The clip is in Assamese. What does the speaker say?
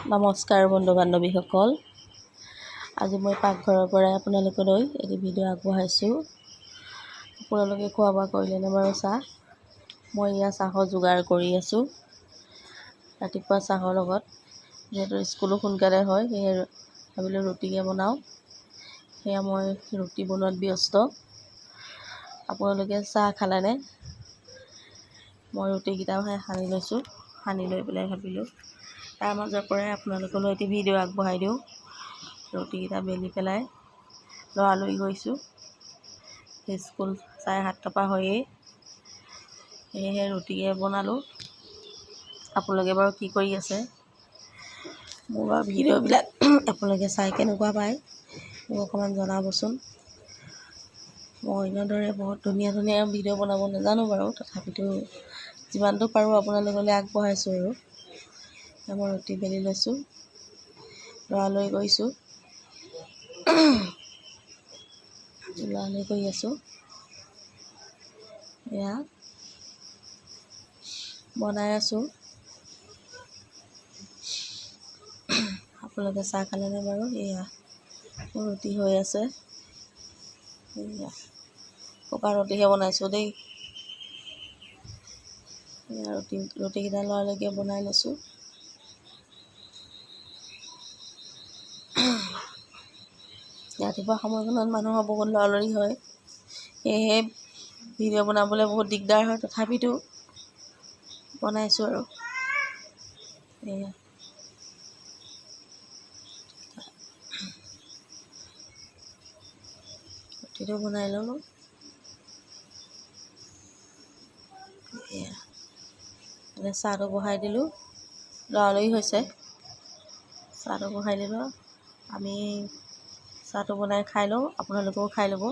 নমস্কাৰ বন্ধু বান্ধৱীসকল, আজি মই পাকঘৰৰ পৰাই আপোনালোকলৈ এটি ভিডিঅ' আগবঢ়াইছোঁ। আপোনালোকে খোৱা বোৱা কৰিলেনে বাৰু? মই ইয়াত চাহৰ যোগাৰ কৰি আছোঁ। ৰাতিপুৱা চাহৰ লগত যিহেতু স্কুলো সোনকালে হয়, সেয়ে ভাবিলোঁ ৰুটিকে বনাওঁ। সেয়া মই ৰুটি বনোৱাত ব্যস্ত। আপোনালোকে চাহ খালেনে? মই ৰুটিকেইটা সানি লৈছোঁ। সানি লৈ পেলাই ভাবিলোঁ তাৰ মাজৰ পৰাই আপোনালোকলৈ এটি ভিডিঅ' আগবঢ়াই দিওঁ। ৰুটিকেইটা বেলি পেলাই লৰালৰি গৈছোঁ। স্কুল 7:30 পৰা হয়েই, সেয়েহে ৰুটিকে বনালোঁ। আপোনালোকে বাৰু কি কৰি আছে? মোৰ বাৰু ভিডিঅ'বিলাক আপোনালোকে চাই কেনেকুৱা পায় মোক অকণমান জনাবচোন। মই এনেদৰে বহুত ধুনীয়া ধুনীয়া ভিডিঅ' বনাব নাজানো বাৰু, তথাপিতো যিমানটো পাৰোঁ আপোনালোকলৈ আগবঢ়াইছোঁ। আৰু মই ৰুটি বেলি লৈছোঁ, লৰালৰি কৰিছোঁ, লৰালৰি কৰি আছোঁ। এয়া বনাই আছোঁ। আপোনালোকে চাহ খালেনে বাৰু? এয়া মোৰ ৰুটি হৈ আছে। এয়া পকা ৰুটিহে বনাইছোঁ দেই। এয়া ৰুটিকেইটা লৰালৰিকৈ বনাই লৈছোঁ। ৰাতিপুৱা সময়কণত মানুহৰ বহুত লৰালৰি হয়, সেয়েহে ভিডিঅ' বনাবলৈ বহুত দিগদাৰ হয়, তথাপিতো বনাইছোঁ। আৰু এয়া ৰুটিটো বনাই ল'লোঁ। এয়া চাহটো বহাই দিলোঁ, লৰালৰি হৈছে। চাহটো বহাই দিলোঁ। আমি চাহটো বনাই খাই লওঁ, আপোনালোকেও খাই ল'ব।